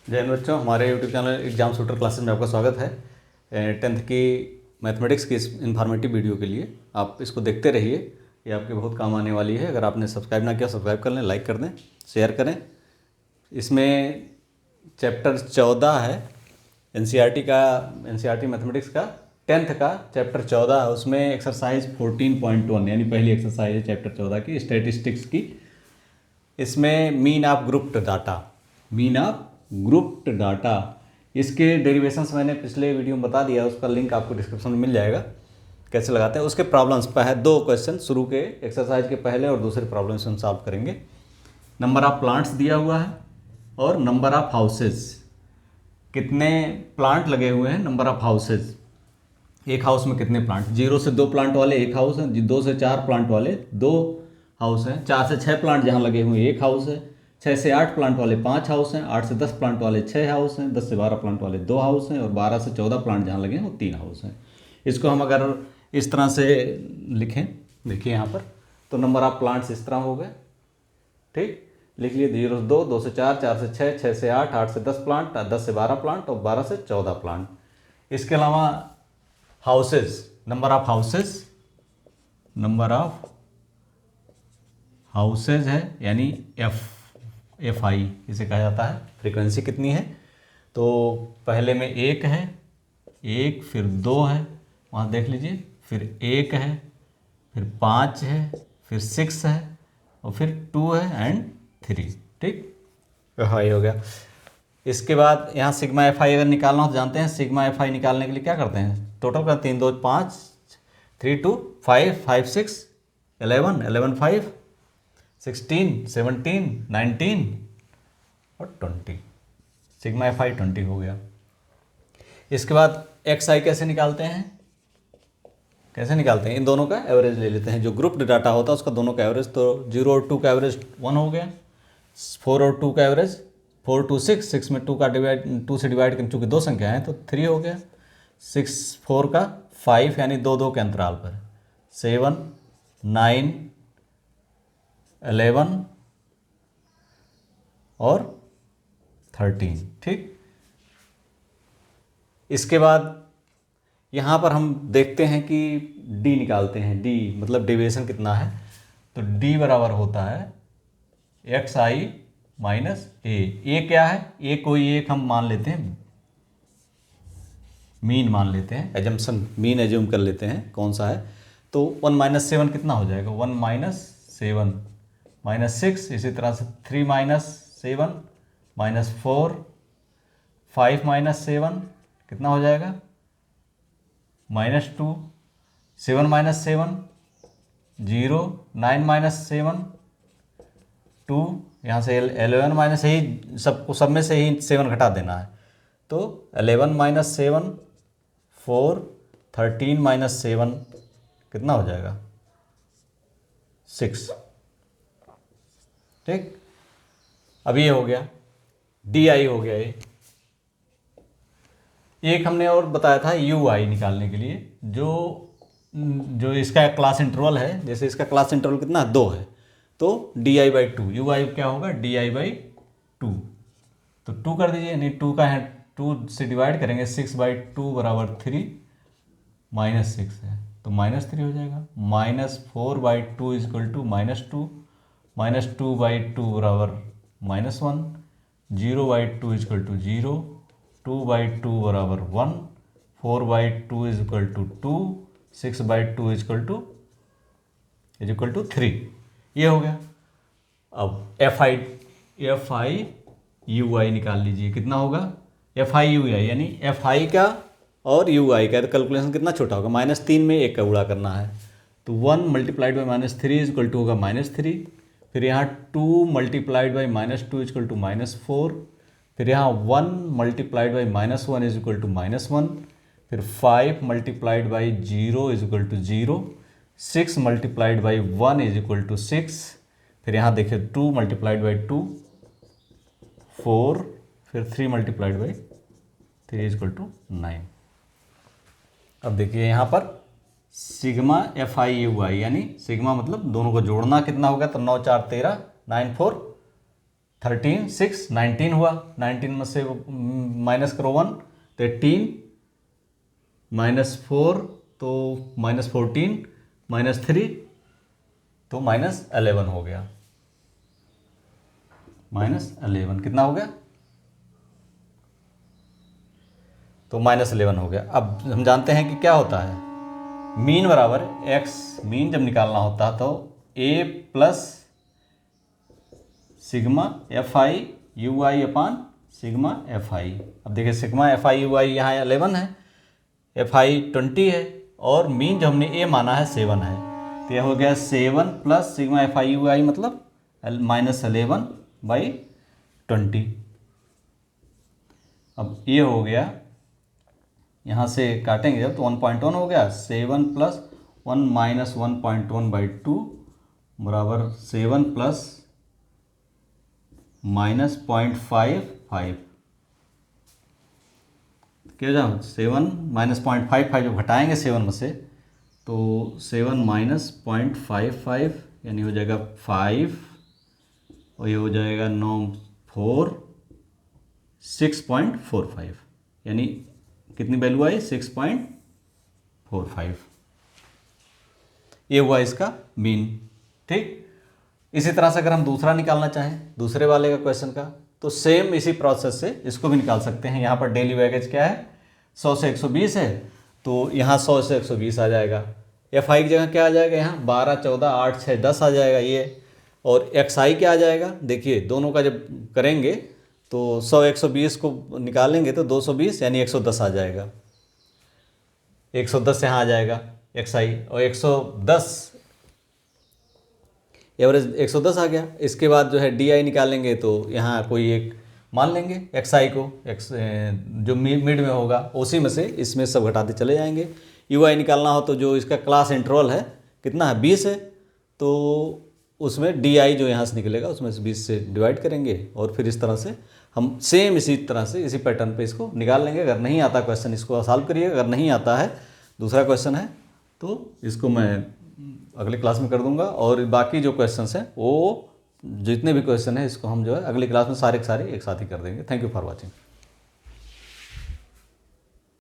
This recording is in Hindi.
जय हिंद बच्चों, हमारे YouTube channel exam shooter classes में आपका स्वागत है। 10th की मैथमेटिक्स की इस इन्फॉर्मेटिव वीडियो के लिए आप इसको देखते रहिए, ये आपके बहुत काम आने वाली है। अगर आपने सब्सक्राइब ना किया सब्सक्राइब कर लें, लाइक कर दें, शेयर करें। इसमें चैप्टर 14 है एनसीईआरटी मैथमेटिक्स का 10th का चैप्टर 14 है। उसमें एक्सरसाइज 14.1 यानी पहली एक्सरसाइज है चैप्टर 14 की, स्टैटिस्टिक्स की। इसमें मीन ऑफ ग्रुप्ड डाटा इसके डेरिवेशंस मैंने पिछले वीडियो में बता दिया, उसका लिंक आपको डिस्क्रिप्शन में मिल जाएगा, कैसे लगाते हैं। उसके प्रॉब्लम्स पर है 2 क्वेश्चन शुरू के एक्सरसाइज के पहले और दूसरे प्रॉब्लम्स हम सॉल्व करेंगे। नंबर ऑफ प्लांट्स दिया हुआ है और नंबर ऑफ हाउसेज, कितने प्लांट लगे हुए हैं, नंबर ऑफ हाउसेज, एक हाउस में कितने प्लांट। 0 से 2 प्लांट वाले एक हाउस है, 2 से 4 प्लांट वाले 2 हाउस हैं, 4 से 6 प्लांट जहाँ लगे हुए एक हाउस है, 6 से 8 प्लांट वाले 5 हाउस हैं, 8 से 10 प्लांट वाले 6 हाउस हैं, 10 से 12 प्लांट वाले 2 हाउस हैं और 12 से 14 प्लांट जहाँ लगे हैं वो 3 हाउस हैं। इसको हम अगर इस तरह से लिखें, देखिए यहाँ पर, तो नंबर ऑफ प्लांट्स इस तरह हो गए। ठीक, लिख लिए 0 से 2, 2 से 4, 4 से 6, 6 से 8, 8 से 10 प्लांट, 10 से 12 प्लांट और 12 से 14 प्लांट। इसके अलावा हाउसेज, नंबर ऑफ हाउसेज है यानी एफ आई इसे कहा जाता है। फ्रीक्वेंसी कितनी है, तो पहले में 1 है, 1 फिर 2 है, वहाँ देख लीजिए, फिर 1 है, फिर 5 है, फिर 6 है और फिर 2 है एंड 3। ठीक, एफ आई हो गया। इसके बाद यहाँ सिग्मा एफ आई अगर निकालना हो तो जानते हैं, सिग्मा एफ आई निकालने के लिए क्या करते हैं, टोटल का 3 2 5, 3 2 5, 5 6 11, 11 5, 16 17 19 और 20। सिग्मा एफ आई 20 हो गया। इसके बाद एक्स आई कैसे निकालते हैं, इन दोनों का एवरेज ले लेते हैं। जो ग्रुप्ड डाटा होता है उसका दोनों का एवरेज, तो 0 और 2 का एवरेज 1 हो गया, 4 और 2 का एवरेज 4 2 6, 6 में 2 से डिवाइड कर, चूँकि 2 संख्या है तो 3 हो गया, 6 4 का 5 यानी 2 2 के अंतराल पर 7 9 11 और 13। ठीक, इसके बाद यहाँ पर हम देखते हैं कि डी निकालते हैं, डी मतलब डेविएशन कितना है, तो डी बराबर होता है एक्स आई माइनस ए क्या है, ए कोई एक हम मान लेते हैं, मीन मान लेते हैं, एजम्पशन मीन एज्यूम कर लेते हैं कौन सा है, तो 1 - 7 कितना हो जाएगा, 1 - 7 -6, इसी तरह से 3 - 7 -4, 5 - 7 कितना हो जाएगा, -2, 7 - 7 0, 9 - 7 2, यहाँ से 11 माइनस यही सब में से ही 7 घटा देना है, तो 11 - 7 4, 13 - 7 कितना हो जाएगा 6। ठीक, अब ये हो गया, डी आई हो गया। ये एक हमने और बताया था यू आई निकालने के लिए, जो इसका क्लास इंटरवल है, जैसे इसका क्लास इंटरवल कितना 2 है, तो डी आई बाई 2, यू आई क्या होगा, डी आई बाई 2, तो 2 कर दीजिए, नहीं 2 का है, 2 से डिवाइड करेंगे, 6/2 बराबर 3, -6 है तो -3 हो जाएगा, -4/2 इजक्वल टू -2, -2/2 बराबर -1, 0/2 इजक्वल टू 0, 2/2 बराबर 1, 4/2 इजक्वल टू 2, 6/2 इजक्वल टू 3। ये हो गया। अब एफ आई यू आई निकाल लीजिए, कितना होगा, एफ आई यू आई यानी एफ आई का और यू आई का कैलकुलेशन कितना छोटा होगा, -3 में 1 का गुणा करना है, तो 1 × -3 इजक्वल टू होगा -3, फिर यहाँ 2 × -2 इजक्वल टू -4, फिर यहाँ 1 × -1 इज इक्वल टू -1, फिर 5 × 0 is equal to 0, 6 × 1 is equal to 6, फिर यहाँ देखिए 2 × 2 4, फिर 3 × 3 इज इक्वल टू 9। अब देखिए यहाँ पर सिग्मा एफ आई यू आई यानी सिग्मा मतलब दोनों को जोड़ना कितना होगा, तो 9 4 13, 9 4 13 6 19 हुआ, 19 में से माइनस करो 1 तो 18 -4 तो -14 -3 तो -11 हो गया। -11 कितना हो गया? तो -11 हो गया। अब हम जानते हैं कि क्या होता है मीन बराबर x, मीन जब निकालना होता है तो a plus sigma f i u I upon sigma f आई। अब देखिए सिग्मा एफ आई यू आई यहाँ 11 है, एफ आई 20 है और मीन जो हमने a माना है 7 है, तो यह हो गया 7 plus sigma f i u i मतलब -11/20। अब ये हो गया, यहाँ से काटेंगे जब तो 1.1 हो गया, 7 प्लस 1 माइनस 1.1/2 बराबर 7 प्लस -0.55। क्या हो जाए 7 -0.55 जब घटाएंगे 7 में से तो 7 -0.55 यानी हो जाएगा 5 और ये हो जाएगा 9 4 6.45 यानी कितनी वैल्यू आई 6.45। ये हुआ इसका मीन। ठीक, इसी तरह से अगर हम दूसरा निकालना चाहें दूसरे वाले का क्वेश्चन का तो सेम इसी प्रोसेस से इसको भी निकाल सकते हैं। यहाँ पर डेली वेगेज क्या है 100 से 120 है तो यहाँ 100 से 120 आ जाएगा। एफ आई की जगह क्या आ जाएगा यहाँ 12 14 8 6 10 आ जाएगा ये, और एक्स आई क्या आ जाएगा देखिए दोनों का जब करेंगे तो 100 120 को निकालेंगे तो 220 यानी 110 आ जाएगा। 110 यहाँ आ जाएगा एक्स आई और 110 एवरेज 110 आ गया। इसके बाद जो है डी आई निकालेंगे तो यहाँ कोई एक मान लेंगे एक्स आई को, एक्स जो मिड में होगा उसी में से इसमें सब घटाते चले जाएंगे। यू आई निकालना हो तो जो इसका क्लास इंटरवल है कितना है 20 है तो उसमें डी आई जो यहाँ से निकलेगा उसमें से 20 से डिवाइड करेंगे और फिर इस तरह से हम सेम इसी तरह से इसी पैटर्न पे इसको निकाल लेंगे। अगर नहीं आता क्वेश्चन इसको सॉल्व करिएगा, अगर नहीं आता है दूसरा क्वेश्चन है तो इसको मैं अगली क्लास में कर दूंगा और बाकी जो क्वेश्चंस हैं वो जितने भी क्वेश्चन हैं इसको हम जो है अगली क्लास में सारे के सारे एक साथ ही कर देंगे। Thank you for watching.